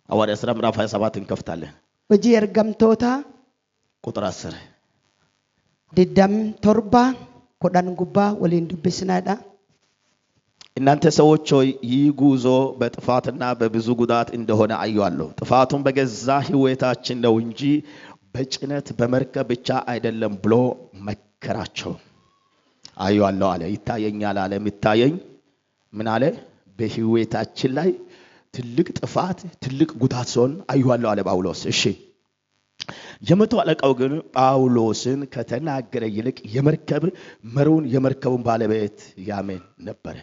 ሐዋርያ ሥራ ምዕራፍ 27 እንከፍታለን። hojii ergamtoota ቁጥር 10 diddam torba kudhan gubbaa waliin dubbisnaadha. እናንተ ሰዎች ሆይ ይህ ጉዞ በጥፋትና በብዙ ጉዳት እንደሆነ አየዋለሁ። ጥፋቱን በገዛ ሕይወታችን ነው እንጂ በጭነት በመርከብ ብቻ አይደለም ብሎ መከራቸው። አየዋለሁ አለ። ይታየኛል አለ። የሚታየኝ ምን አለ? በሕይወታችን ላይ ትልቅ ጥፋት ትልቅ ጉዳት ሲሆን አየዋለሁ አለ ጳውሎስ። እሺ የመቶ አለቃው ግን ጳውሎስን ከተናገረ ይልቅ የመርከብ መሪውን የመርከቡን ባለቤት ያምን ነበር።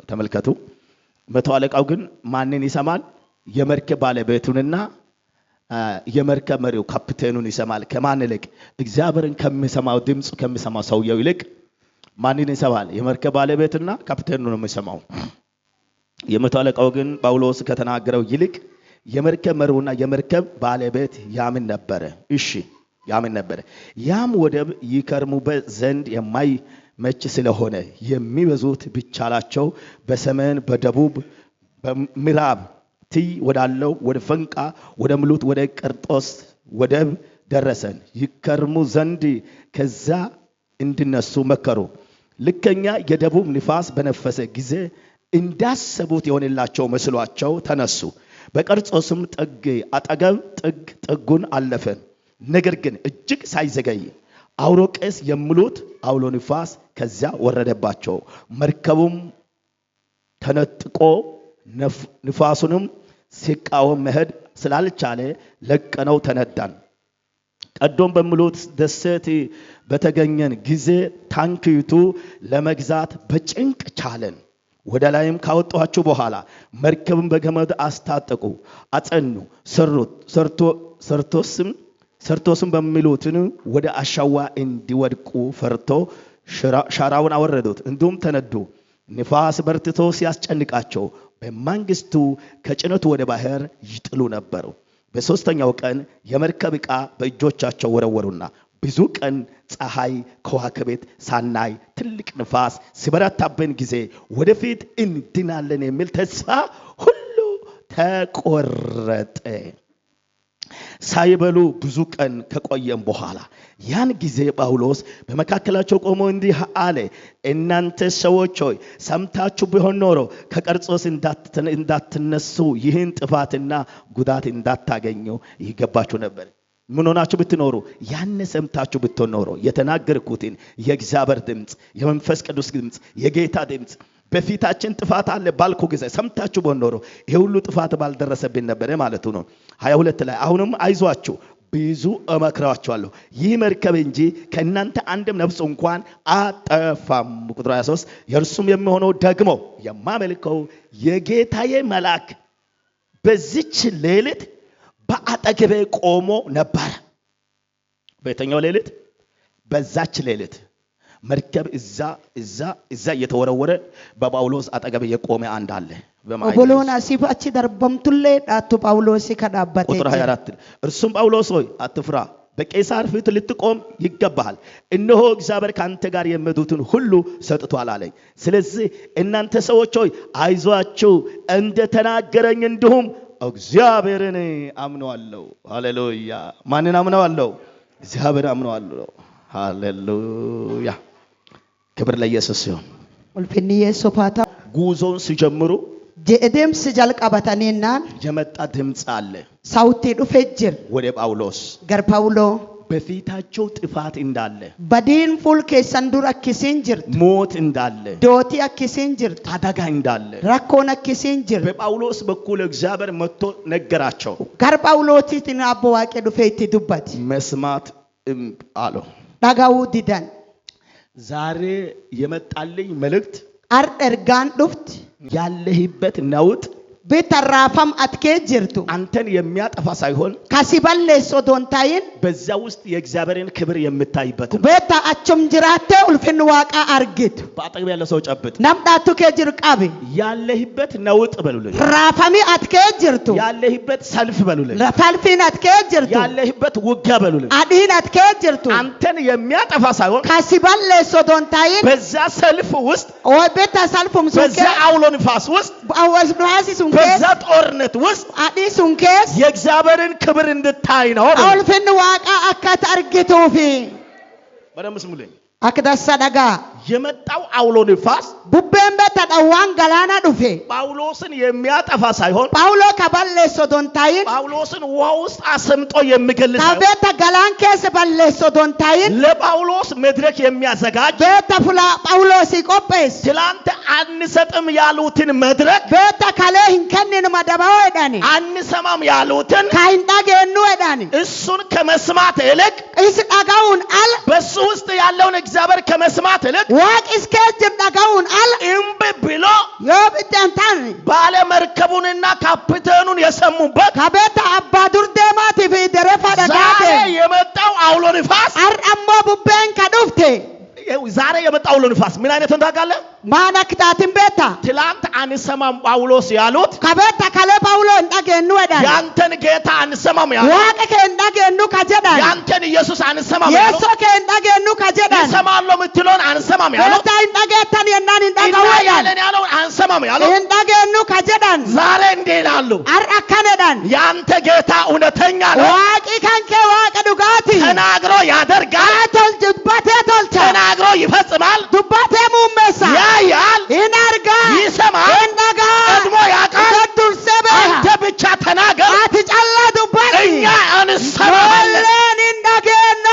ተመልከቱ። መቶ አለቃው ግን ማንን ይሰማል? የመርከብ ባለቤቱንና የመርከብ መሪው ካፒቴኑን ይሰማል። ከማን ይልቅ? እግዚአብሔርን ከሚሰማው ድምጽ ከሚሰማው ሰውየው ይልቅ ማንን ይሰማል? የመርከብ ባለቤቱና ካፒቴኑን ነው የሚሰማው። የመቶ አለቃው ግን ጳውሎስ ከተናገረው ይልቅ የመርከብ መሪውና የመርከብ ባለቤት ያምን ነበር። እሺ ያምን ነበር። ያም ወደብ ይከርሙበት ዘንድ የማይመች ስለሆነ የሚበዙት ቢቻላቸው በሰሜን በደቡብ በምዕራብ ትይ ወዳለው ወደ ፈንቃ ወደ ሙሉት ወደ ቀርጦስ ወደብ ደረሰን። ይከርሙ ዘንድ ከዛ እንድነሱ መከሩ። ልከኛ የደቡብ ንፋስ በነፈሰ ጊዜ እንዳሰቡት የሆነላቸው መስሏቸው ተነሱ። በቀርጦስም ጥግ አጠገብ ጥጉን አለፈን። ነገር ግን እጅግ ሳይዘገይ አውሮቄስ የሚሉት አውሎ ንፋስ ከዚያ ወረደባቸው። መርከቡም ተነጥቆ ንፋሱንም ሲቃወም መሄድ ስላልቻለ ለቀነው ተነዳን። ቀዶም በሚሉት ደሴት በተገኘን ጊዜ ታንክይቱ ለመግዛት በጭንቅ ቻለን። ወደ ላይም ካወጣቸው በኋላ መርከብን በገመድ አስታጠቁ፣ አጸኑ። ሰርቶስም በሚሉትን ወደ አሻዋ እንዲወድቁ ፈርቶ ሻራውን አወረዱት። እንዲሁም ተነዱ። ንፋስ በርትቶ ሲያስጨንቃቸው በመንግስቱ ከጭነቱ ወደ ባህር ይጥሉ ነበር። በሶስተኛው ቀን የመርከብ ዕቃ በእጆቻቸው ወረወሩና ብዙ ቀን ፀሐይ ከዋክብት ሳናይ ትልቅ ንፋስ ሲበረታብን ጊዜ ወደፊት እንድናለን የሚል ተስፋ ሁሉ ተቆረጠ። ሳይበሉ ብዙ ቀን ከቆየም በኋላ ያን ጊዜ ጳውሎስ በመካከላቸው ቆሞ እንዲህ አለ። እናንተ ሰዎች ሆይ ሰምታችሁ ቢሆን ኖሮ ከቀርጦስ እንዳትነሱ ይህን ጥፋትና ጉዳት እንዳታገኙ ይገባችሁ ነበር። ምን ሆናችሁ ብትኖሩ? ያን ሰምታችሁ ብትኖሩ የተናገርኩትን የእግዚአብሔር ድምጽ፣ የመንፈስ ቅዱስ ድምጽ፣ የጌታ ድምጽ በፊታችን ጥፋት አለ ባልኩ ጊዜ ሰምታችሁ ቢሆን ይሄ ሁሉ ጥፋት ባልደረሰብን ነበር ማለት ነው። 22 ላይ አሁንም አይዟችሁ ብዙ እመክራችኋለሁ ይህ መርከብ እንጂ ከእናንተ አንድም ነፍስ እንኳን አጠፋም። ቁጥር 23 የእርሱም የሚሆነው ደግሞ የማመልከው የጌታዬ መልአክ በዚች ሌሊት በአጠገቤ ቆሞ ነበር። በየትኛው ሌሊት? በዛች ሌሊት መርከብ እዛ እየተወረወረ በጳውሎስ አጠገብ የቆመ አንድ አለ። ኦቦሎና ሲባቺ ደርበምቱሌ ዳቱ ጳውሎስ ከዳባቴ ቁጥር 24 እርሱም ጳውሎስ ሆይ አትፍራ፣ በቄሳር ፊት ልትቆም ይገባሃል። እነሆ እግዚአብሔር ካንተ ጋር የሚሄዱትን ሁሉ ሰጥቷል አለኝ። ስለዚህ እናንተ ሰዎች ሆይ አይዟችሁ፣ እንደተናገረኝ እንዲሁም እግዚአብሔርን አምነዋለሁ። ሃሌሉያ! ማንን አምነዋለሁ? እግዚአብሔርን አምነዋለሁ። ሃሌሉያ! ክብር ለኢየሱስ ይሁን። ወልፈኒየ ሶፋታ ጉዞን ሲጀምሩ ጀኤደም ስጃል ቀባታኔና የመጣ ድምጽ አለ። ሳውቴ ዱፈጅር ወደ ጳውሎስ ገር ጳውሎ በፊታቸው ጥፋት እንዳለ በዲን ፉል ከሰንዱር አክሲንጅር ሞት እንዳለ ዶቲ አክሲንጅር አደጋ እንዳለ ራኮን አክሲንጅር በጳውሎስ በኩል እግዚአብሔር መጥቶ ነገራቸው። ገር ጳውሎስ ቲና አቦዋቄ ዱፈይቲ ዱባት መስማት አሎ ዳጋው ዲዳን ዛሬ የመጣልኝ መልእክት አርደርጋን ዱፍት ያለህበት ነውጥ በተራፋም አትከጅርቱ አንተን የሚያጠፋ ሳይሆን ካሲባለ ሶዶንታይን በዛ ውስጥ የእግዚአብሔርን ክብር የምታይበት በታ አቸም ጅራተ ኡልፈን ዋቃ አርግት በአጠገብ ያለ ሰው ጨብጥ ናምዳቱ ከጅር ቃቢ ያለህበት ነውጥ በሉልኝ። ራፋሚ አትከጅርቱ ያለህበት ሰልፍ በሉልኝ። ራፋልፊን አትከጅርቱ ያለህበት ውጊያ በሉልኝ። አዲን አትከጅርቱ አንተን የሚያጠፋ ሳይሆን ካሲባለ ሶዶንታይን በዛ ሰልፍ ውስጥ ወይ በታ ሰልፉም ሱከ በዛ አውሎ ንፋስ ውስጥ አዋዝ ንፋስ በዛ ጦርነት ውስጥ አዲሱን ኬስ የእግዚአብሔርን ክብር እንድታይ ነው። አውልፍን ዋቃ አካት አርግቶፊ በደም ስሙልኝ አክዳሳ ዳጋ የመጣው አውሎ ንፋስ ቡቤን በተዳዋን ገላና ዱፌ ጳውሎስን የሚያጠፋ ሳይሆን ጳውሎ ከባለሶ ዶንታይን ጳውሎስን ውሃ ውስጥ አሰምጦ የሚገልጽ ከቤተ ገላን ኬስ ባለሶ ዶንታይን ለጳውሎስ መድረክ የሚያዘጋጅ ቤተ ፍላ ጳውሎስ ይቆጴስ ትላንት አንሰጥም ያሉትን መድረክ ቤተ ካለ ህንከንን መደባው ሄዳኒ አንሰማም ያሉትን ካይንዳገኑ ሄዳኒ እሱን ከመስማት ይልቅ እስ ዳጋውን አል በሱ ውስጥ ያለውን እግዚአብሔር ከመስማት ይልቅ ዋቅ እስከ ዳጋውን አል እምቢ ብሎ የብደንታን ባለ መርከቡንና ካፒቴኑን የሰሙበት ከቤተ አባ ዱርዴማት ፊደረፋ ዳጋቴ ዛሬ የመጣው አውሎ ንፋስ አርአሞ ቡቤን ከዱፍቴ ዛሬ የመጣው አውሎ ንፋስ ምን አይነት ታውቃለህ? ማናክታትን ቤታ ትላንት አንሰማም ጳውሎስ ያሉት ከቤታ ካለ ጳውሎ እንዳገኑ ወዳን ያንተን ጌታ አንሰማም ያሉት ዋቀ ከእንዳገኑ ከጀዳን ያንተን ኢየሱስ አንሰማም ያሉት የሶ ከእንዳገኑ ከጀዳን ይሰማሉ ምትሎን አንሰማም ያሉት ቤታ እንዳገታን የናን እንዳጋው ያለን ያለው አንሰማም ያሉት እንዳገኑ ከጀዳን ዛሬ እንዴ ይላሉ አርአካነዳን ያንተ ጌታ እውነተኛ ነው ዋቂ ከንከ ዋቀ ዱጋቲ ተናግሮ ያደርጋል ዱባቴ ቶልቻ ተናግሮ ይፈጽማል ዱባቴ ሙመሳ ያያል ይናርጋ ይሰማል እንደጋ ቀድሞ ያውቃል ዱርሰበ አንተ ብቻ ተናገር አትጨላ ዱባቲ እኛ አንሰማለን እንዳገና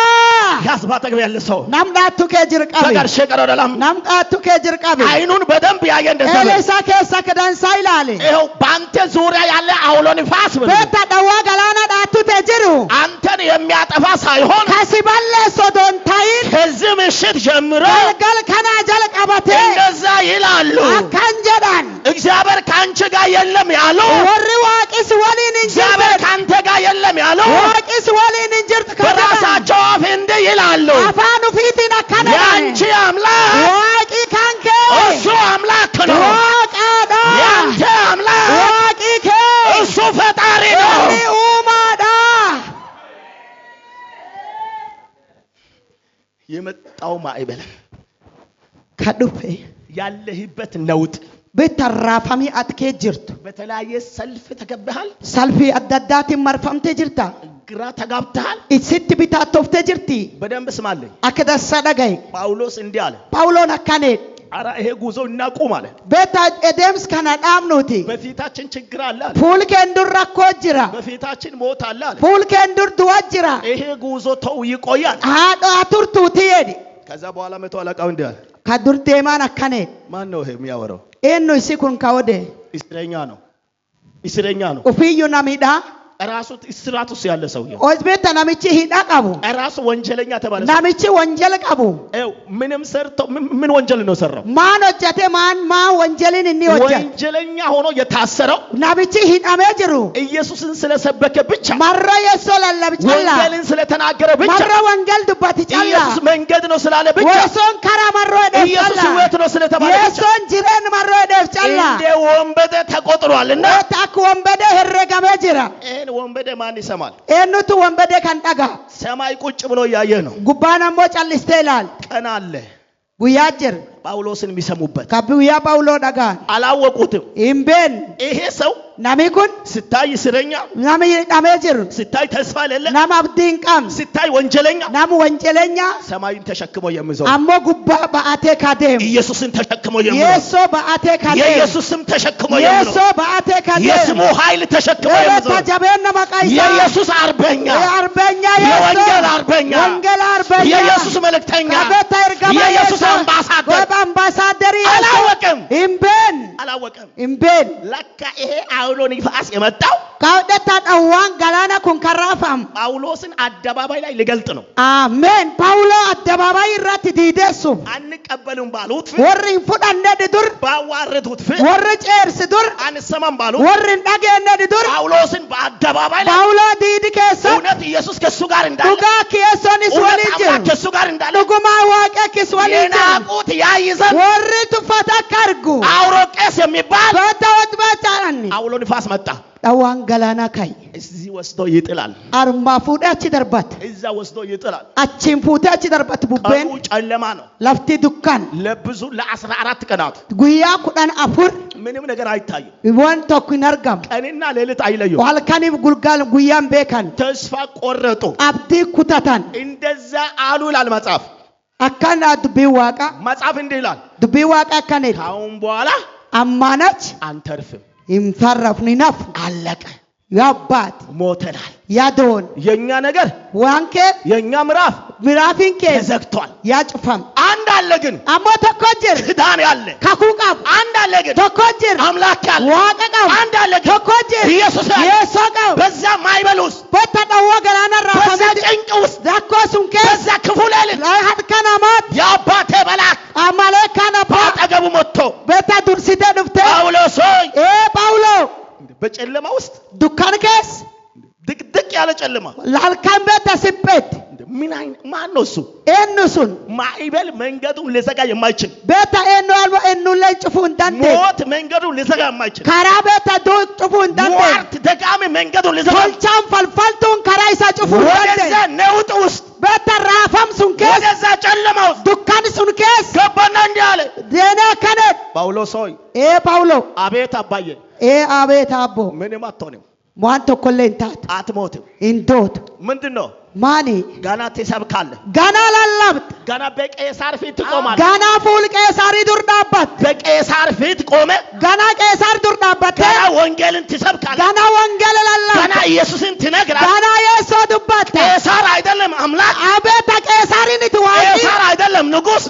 ያስባተ ገብ ያለ ሰው ናምዳቱ ከጅርቃቢ ተጋርሸ ቀረደላም ናምዳቱ ከጅርቃቢ አይኑን በደንብ ያየ እንደሰበ ኤሌሳ ከሳ ከዳንሳ ይላል ይኸው በአንተ ዙሪያ ያለ አውሎ ንፋስ ብሎ ቤታ ዳዋ ገላና ዳቱ ተጅሩ አንተን የሚያጠፋ ሳይሆን ከሲባለ ሶዶንታይን ከዚህ ምሽት ጀምሮ ገልገል ከና ጀልቀበቴ እንደዛ ይላሉ አካንጀዳን እግዚአብሔር ካንቺ ጋር የለም ያለው ወሪ ዋቂስ ወሊን እግዚአብሔር ካንተ ጋር የለም ያለው ዋቂስ ወሊን እንጅርት በራሳቸው አፍ እንዲህ ይላሉ አፋኑ ፊቲን አካዳን ያንቺ አምላክ ዋቂ ካንከ እሱ አምላክ ነው ዋቃዳ ያንተ አምላክ ዋቂ ከ እሱ ፈጣሪ ነው ኡማዳ የመጣው ማዕበል ከዱፌ ያለህበት ነውጥ በተራፋሚ አትኬ ጅርቱ በተለያየ ሰልፍ ተከበሃል ሰልፊ አዳዳቲ መርፈምቴ ጅርታ ግራ ተጋብተሃል እሲት ቢታቶፍቴ ጅርቲ በደንብ ስማለኝ አከዳሳ ዳጋይ ጳውሎስ እንዲህ አለ ጳውሎን አካኔ አራ ይሄ ጉዞ እናቁም አለ ቤታ ኤዴምስ ከናዳም ኖቲ በፊታችን ችግር አለ አለ ፉል ከንዱር ረኮጅራ በፊታችን ሞት አለ አለ ፉል ከንዱር duwajira ይሄ ጉዞ ተው ይቆያል አዶ አቱርቱ ትየዲ ከዛ በኋላ መቶ አለቃው እንዲህ አለ ከዱር ዴማን አካኔ ማን ነው ይሄ የሚያወራው ኤኖ ሲኩን ካወደ እስረኛ ነው ኡፊዩ ናሚዳ ራሱ እስራት ውስጥ ያለ ሰውዬ ኦዝቤታ ናሚቺ ሂዳ ቀቡ ራሱ ወንጀለኛ ተባለ ናሚቺ ወንጀል ቀቡ ምንም ሰርቶ ምን ወንጀል ነው ሰራው ማን ወጀቴ ማን ወንጀልን እኒ ወንጀለኛ ሆኖ የታሰረው ናሚቺ ሂዳሜ ጅሩ ኢየሱስን ስለሰበከ ብቻ ማራ የሶላላ ብቻ ወንጀልን ስለተናገረ ብቻ ማራ ወንጀል ዱባቲ ጫላ ኢየሱስ መንገድ ነው ስላለ ብቻ ወሶን ከራ ማሮ ደፍ ኢየሱስ ህይወት ነው ስለተባለ ብቻ የሶን ጅረን ማሮ ደፍ ጫላ እንደ ወንበደ ተቆጥሯልና ታክ ወንበደ ህረጋሜ ጅራ ወንበደ ማን ይሰማል ኤኑቱ ወንበደ ካንዳጋ ሰማይ ቁጭ ብሎ ያየ ነው ጉባናሞ ጫልስቴ ይላል ቀን አለ ጉያጅር ጳውሎስን የሚሰሙበት ከብያ ጳውሎ ዳጋ አላወቁትም ኢምቤን ይሄ ሰው ናሚኩን ስታይ እስረኛ ናሚ ዳሜጅር ስታይ ተስፋ ለለ ናም አብዲን ቃም ስታይ ወንጀለኛ ናም ወንጀለኛ ሰማይን ተሸክሞ የሚዞር አሞ ጉባ በአቴ ካዴም ኢየሱስን ተሸክሞ የሚዞር የሶ በአቴ ካዴም የኢየሱስም ተሸክሞ የሚዞር የሶ በአቴ ካዴም የስሙ ኃይል ተሸክሞ የሚዞር ተጃበና ማቃይሳ የኢየሱስ አርበኛ የአርበኛ የወንጌል አርበኛ ወንጌል አርበኛ የኢየሱስ መልእክተኛ ከቤታ ይርጋማ የኢየሱስ አምባሳደር አምባሳደር አላወቅም ኢምቤን ለካ ይሄ አውሎ ንፋስ የመጣው ካውደታ ዳዋን ገላና ኩንከራፋም ጳውሎስን አደባባይ ላይ ሊገልጥ ነው አሜን ጳውሎ አደባባይ ራት ዲደሱ አንቀበልም ባሉት ወሪን ፉዳንደ ዱር ባዋረዱት ፍ ወር ጨርስ ዱር አንሰማም ባሉት ወሪን ዳገነ ዱር ጳውሎስን በአደባባይ ላይ ጳውሎ ዲድ ከሰ እውነት ኢየሱስ ከሱ ጋር እንዳለ ዱጋ ከሰንስ ወልጅ ከሱ ጋር እንዳለ ዱጉማ ዋቀ ከስ ወልጅ የናቁት ያይዘን ወሪ ትፈታ ካርጉ አውሮቄስ የሚባል በታወት በታን አውሎ ንፋስ መጣ ዳዋን ገላና ካይ እዚህ ወስዶ ይጥላል አርማ ፉዳ አቺ ደርባት እዛ ወስዶ ይጥላል አቺን ፉዳ አቺ ደርባት ቡቤን ጨለማ ነው ለፍቲ ዱካን ለብዙ ለ14 ቀናት ጉያ ኩዳን አፉር ምንም ነገር አይታይም ይወን ተኩን አርጋም ቀንና ሌሊት አይለዩ ዋልካኒም ጉልጋል ጉያም ቤካን ተስፋ ቆረጡ አብዲ ኩታታን እንደዛ አሉ ይላል መጽሐፍ አካና ዱቢ ዋቃ መጽሐፍ እንዲህ ይላል ዱቢ ዋቃ ካኔ ካሁን በኋላ አማናች አንተርፍም ይምፈረፍኒ ናፍ አለቀ ያባት ሞተናል ያዶን የኛ ነገር ዋንኬ የኛ ምራፊንኬ ተዘግቷል ያጭፋም አንድ አለ ግን አሞ ተኮጅር ክዳን ያለ ካኩቃም አንድ አለ ግን ተኮጅር አምላክ ያለ ዋቀቃም አንድ አለ ግን ተኮጅር ኢየሱስ ያለ የሶቃም በዛ ማይበሉስ በተዳዋ ገላና በዛ ራፋ ጭንቅ ውስጥ ዳኮሱንኬ በዛ ክፉ ሌሊት ላይ ሀድከናማት የአባቴ መልአክ አማለካና ባጠገቡ መጥቶ በታ ዱርሲተ ድፍተ ጳውሎስ ሆይ ጳውሎ በጨለማ ውስጥ ዱካን ከስ ድቅድቅ ያለ ጨለማ ላልካን ቤተ ሲበት ምን አይነት ማን ነው እሱ ኤንሱን ማይበል መንገዱን ሊዘጋ የማይችል ቤታ ኤኖ አልባ ኤኑ ላይ ጭፉ እንዳንተ ሞት መንገዱን ሊዘጋ የማይችል ካራ ቤታ ዶ ጭፉ እንዳንተ ሟርት ደጋሚ መንገዱን ሊዘጋ ቶልቻም ፈልፈልቱን ካራይሳ ጭፉ ወደዛ ነውጥ ውስጥ ቤታ ራፋም ሱን ከስ ወደዛ ጨለማ ውስጥ ዱካን ሱን ከስ ገባና እንዲህ አለ ደና ከነ ጳውሎስ ሆይ ጳውሎ አቤት አባዬ አቤት አቦ ምንም አትሆንም ሟንቶ ኮሌንታት አትሞትም እንዶት ምንድነው ማኒ ገና ትሰብካለህ ገና ላላብት ገና በቄሳር ፊት ትቆማለህ ገና ፉል ቄሳሪ ዱርዳባት በቄሳር ፊት ቆመ ገና ቄሳር ዱርዳባት ገና ወንጌልን ትሰብካለህ ገና ወንጌል ላላ ገና ኢየሱስን ትነግራለህ ገና ኢየሱስ ዱባት ቄሳር አይደለም አምላክ አቤት ቄሳሪን ትዋቂ ቄሳር አይደለም ንጉስ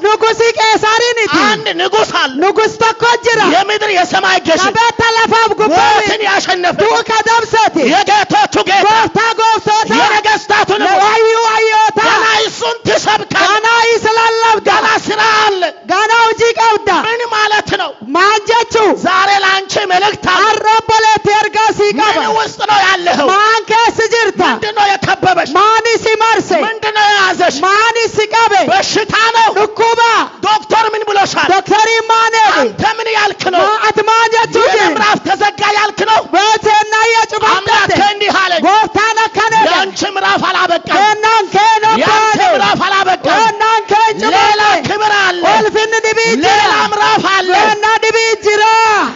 ቄሳሪን አንድ ንጉስ አለ ንጉስ ተኮጅራ የምድር የሰማይ ገዥ አቤት ተለፋብ ጉባኤ ሞትን ያሸነፈ ዱካ ደምሰት የጌቶቹ ጌታ ጎፍታ ጎፍታ የነገስታቱ ንጉስ ለዋዩ አዮታ ገና እሱን ትሰብካለህ ገና ይስላላብ ገና ስራ አለ ገና ውጪ ቀውዳ ምን ማለት ነው ማንጀቹ ዛሬ ላንቺ መልእክት አለ አረበለ ተርጋ ሲቀባ ምን ውስጥ ነው ያለኸው ማን ከስጅርታ ምንድነው የከበበሽ ማን ሲማርሰ ምንድነው የያዘሽ ማን ሲቀበ በሽታ ነው ዱኩባ ዶክተር ምን ብሎሻል ዶክተር ማን አንተ ምን ያልክ ነው አትማጀቹ ምዕራፍ ተዘጋ ያልክ ነው በተና ያጭባተ አምላክ እንዲህ አለ ጎፍታና ከነ ያንቺ ምዕራፍ አላበቃም እናን ከነ ያንቺ ምዕራፍ አላበቃም እናን ከጭባ ሌላ ክብር አለ ወልፍን ዲቢጅ ሌላ ምዕራፍ አለ እና ዲቢጅራ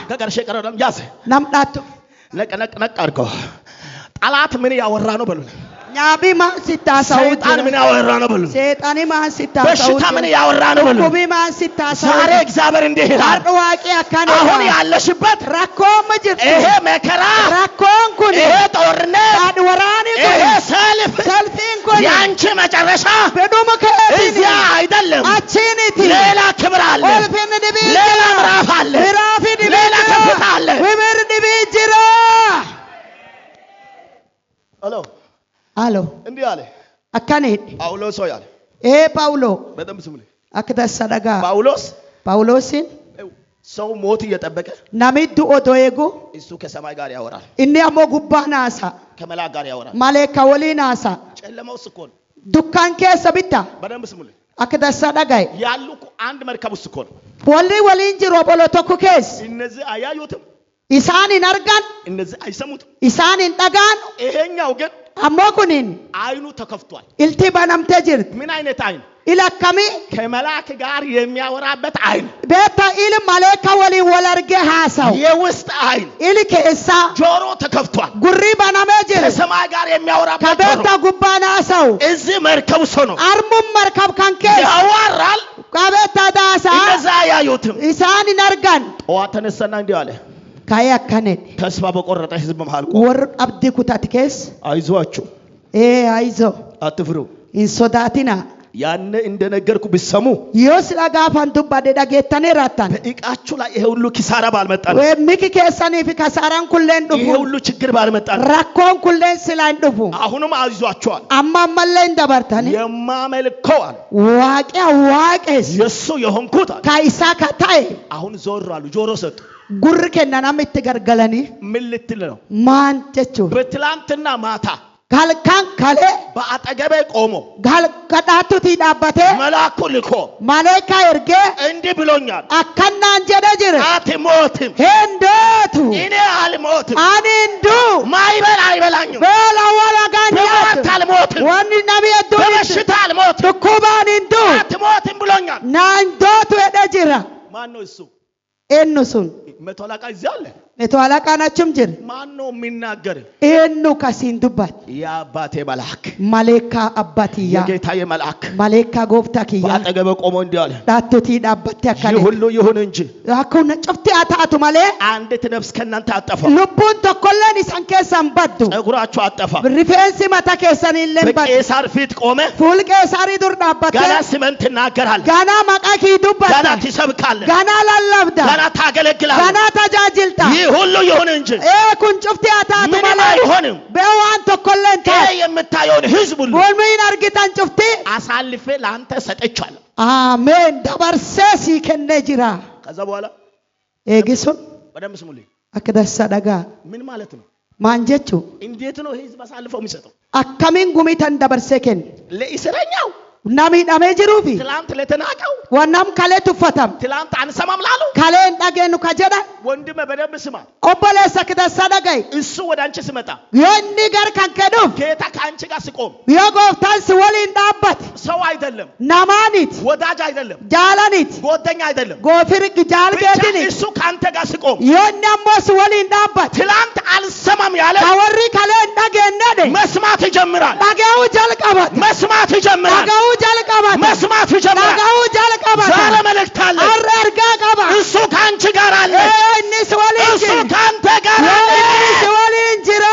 ከቀርሽ ቀረም ያዝ ናምጣቱ ነቅ አድርገው ጠላት ምን ያወራ ነው በሉኝ ኛቢ ማን ሲታሰው ሰይጣን ምን ያወራ ነው በሉኝ ሰይጣን ማን ሲታሰው በሽታ ምን ያወራ ነው በሉኝ ኩቢ ማን ሲታሰው ዛሬ እግዚአብሔር እንዲህ ይላል አርዋቂ አካነ አሁን ያለሽበት ራኮም ጅርት ይሄ መከራ ራኮን ኩን ይሄ ጦርነት አድወራኒ ኩን ይሄ ሰልፊን ኩን ያንቺ መጨረሻ በዶም ከእቲ እዚያ አይደለም አቺኒቲ ሌላ ክብር አለ ወልፈን ዲቢ ሌላ ምዕራፍ አለ ምዕራፍ ዲቢ ሌላ ከፍታ አለ ወበር ዲቢ ጅራ አሎ እንዲህ አለ አካኔ ጳውሎስ ሆይ አለ ጳውሎ በደም ስሙ አክተሰደጋ ጳውሎስን ሰው ሞት እየጠበቀ ናሚዱ ኦዶየጉ እሱ ከሰማይ ጋር ያወራል እኔ አሞ ጉባናሳ ከመላክ ጋር ያወራል ማለካ ወሊናሳ ጨለማው እኮ ነው ዱካን ከሰብታ በደም ስሙ አክተሰደጋይ ያሉ አንድ መርከብ ውስጥ እኮ ነው ወሊን ጅሮ ቦሎ ተኩኬስ እነዚህ አያዩትም ኢሳኒን አርጋን እነዚህ አይሰሙትም ኢሳኒን ጠጋን ይሄኛው ግን አሞኩኒን አይኑ ተከፍቷል ኢልቲ ባናምተ ጅርት ምን አይነት አይን ኢላከሚ ከመላክ ጋር የሚያወራበት አይን ቤታ ኢል ማለካ ወሊ ወለርገ ሐሳው የውስጥ አይን ኢልከሳ ጆሮ ተከፍቷል ጉሪ ባናመ ጅርት ከሰማይ ጋር የሚያወራበት ከቤታ ጉባና ሰው እዚህ መርከብ ሰው ነው አርሙም መርከብ ካንከ ያወራል ከቤታ ዳሳ እነዛ አያዩትም ኢሳኒን አርጋን ጠዋት ተነሳና እንዲህ አለ ካያከነ ተስፋ በቆረጠ ህዝብ መሃል ወር አብዲ ኩታትከስ አይዟችሁ አይዞ አትፍሩ ኢንሶዳቲና ያን እንደነገርኩ ቢሰሙ ዮስ ላጋፋን ዱባደ ዳጌተኔ ራታን በእቃችሁ ላይ ይሄ ሁሉ ኪሳራ ባልመጣ ወይ ሚኪ ከሰኔ ከሳራን ኩለን ዱፉ ይሄ ሁሉ ችግር ባልመጣ ራኮን ኩለን ስላን ዱፉ አሁንም አይዟችኋል አማማላይ እንደበርታን የማመልከው አለ ዋቄስ የሱ የሆንኩት አለ ካይሳ ካታይ አሁን ዞር አሉ ጆሮ ሰጡ ጉር ከናና ምትገርገለኒ ምን ልትል ነው ማን ጨቹ በትላንትና ማታ Halkan kale በአጠገቤ ቆሞ kadhaatutti dhaabbatee መልአኩ ልኮ maleekaa ergee እንዲህ ብሎኛል akkannaan jedhe jire አትሞትም hendootu እኔ አልሞትም ani hinduu ማይበል አይበላኝም beela walagaan በሞት አልሞትም wanni namni hedduu በበሽታ አልሞትም dhukkubaan hinduu አትሞትም ብሎኛል naan dootu jedhe jira ማን ነው እሱ eenyu sun መቶ አለቃ እዚህ አለ neto alaqaan achum jira ማን ነው የሚናገር eenyu kasiin dubbat የአባቴ መልአክ maleekaa abbatiyyaa የጌታዬ መልአክ maleekaa gooftaa kiyyaa በአጠገቤ ቆሞ እንዲህ አለ dhaattotii dhaabbattee ይህ akkana ሁሉ ይሁን እንጂ akkuma cufti haa taatu malee አንዲት ነፍስ ከእናንተ አጠፋም lubbuun tokkolleen isan keessan baddu ጸጉራችሁ አጠፋም rifeensi mata keessaniillee baddu በቄሳር ፊት ቆመ fuul qeesarii dur dhaabbattee ገና ስምን ትናገራለህ ganaa maqaa kii ገና dubbatta ትሰብካለህ ganaa lallabda ገና ታገለግላለህ ganaa tajaajilta ይህ ሁሉ ይሁን እንጂ kun cufti haa taatu ምንም malee አይሆንም bee waan tokkolleen ይሄ taatu የምታየውን ህዝብ ሁሉ walmiin argitan cufti አሳልፌ ለአንተ ሰጥቻለሁ አሜን dabarsee sii kennee jira ከዛ በኋላ eegisuun በደንብ ስሙልኝ akka dassaa dhagaa ምን ማለት ነው maan jechuu እንዴት ነው ህዝብ አሳልፈው የሚሰጠው akkamiin gumitan dabarsee kenne ለእስረኛው namni hidhamee jiruufi ትላንት ለተናቀው wannam kalee tuffatam ትላንት አንሰማም ላለው kalee hin dhageenyu ka jedhan ወንድሜ በደንብ ስማ obboleessa kidassa dhagaye እሱ ወደ አንቺ ሲመጣ yoo inni gar kan kedhuuf ጌታ ከአንቺ ጋር ሲቆም yoo gooftaan si waliin dhaabbate ሰው አይደለም namaaniti ወዳጅ አይደለም jaalaniti ጓደኛ አይደለም goofiri ብቻ jaalgeetini እሱ ከአንተ ጋር ሲቆም yoo inni ammoo si waliin dhaabbate ትላንት አልሰማም ያለ ka warri kalee hin dhageennedhe መስማት ይጀምራል dhaga'uu jalqabate መስማት ይጀምራል dhaga'uu jalqabate መስማት ይጀምራል dhaga'uu jalqabate ዛሬ መልእክት አለ har'a ergaa qaba እሱ ከአንቺ ጋር አለ inni si waliin እሱ jira ከአንተ ጋር አለ inni si waliin jira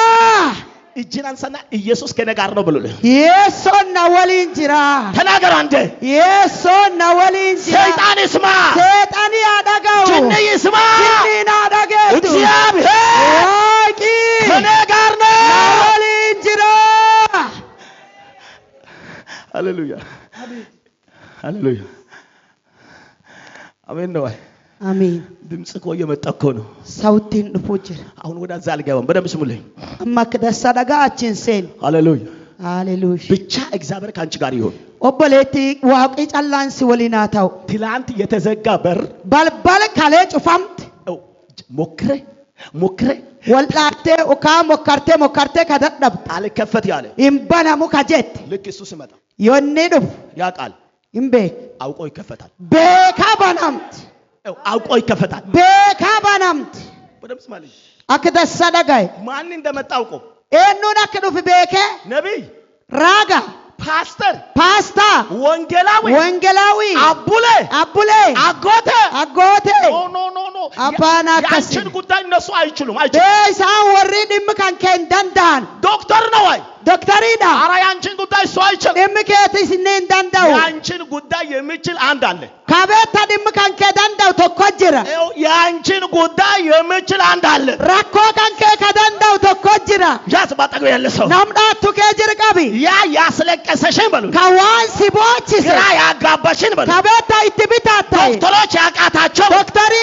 እጅን አንሳና ኢየሱስ ከኔ ጋር ነው ብሎልህ yeessoon na waliin jira ተናገር አንተ yeessoon na waliin jira ሰይጣን ይስማ seexanii haa dhaga'u ጅን ይስማ jinniin haa dhageessu እግዚአብሔር waaqi ከኔ ጋር ነው na waliin jira ሃሌሉያ ሃሌሉያ አሜን ነው amiin ድምጽ እኮ እየመጣ እኮ ነው sautiin dhufuu jira አሁን ወደዛ አልገባም በደምብ ስሙልኝ amma kidassa dhagaa achiin seenu ሃሌሉያ haleluuya ብቻ እግዚአብሔር ከአንቺ ጋር ይሁን obboleetti waaqii callaan si waliin haa ta'u ትላንት የተዘጋ በር balbala kalee cufamte ሞክሬ ሞክሬ wal dhaattee ukaa mokkartee ka dadhabde አልከፈት ያለ hin banamu ka jette ልክ እሱ ሲመጣ yoo inni dhufu ያ ቃል hin beeku አውቆ ይከፈታል beekaa banamte አውቆ ይከፈታል beekaa banamte በደምብ ስማልኝ akka dassa dhagaye ማን እንደመጣ አውቆ eenyuun akka dhufe beekee ነቢይ raaga ፓስተር paastaa ወንጌላዊ wangelaawii አቡሌ abbulee አጎተ aggoote ኖ አባና ያንቺን ጉዳይ እነሱ አይችሉም bee isaan warri dhimmi kan kee hin danda'an ዶክተር ነው ወይ doktariidha ኧረ ያንቺን ጉዳይ እሱ አይችልም dhimmi keetis inni hin danda'u ያንቺን ጉዳይ የሚችል አንድ አለ kabeetta dhimmi kan kee danda'u tokko jira ያንቺን ጉዳይ የሚችል አንድ አለ rakkoo kan kee ka danda'u tokko jira ያስ ባጠገብ ያለ ሰው namdhaattu kee jira qabi ያ ያስለቀሰሽን በሉ ka waan si boochise ግራ ያጋባሽን በሉ kabeetta itti bitaatte ዶክተሮች ያቃታቸው doktarii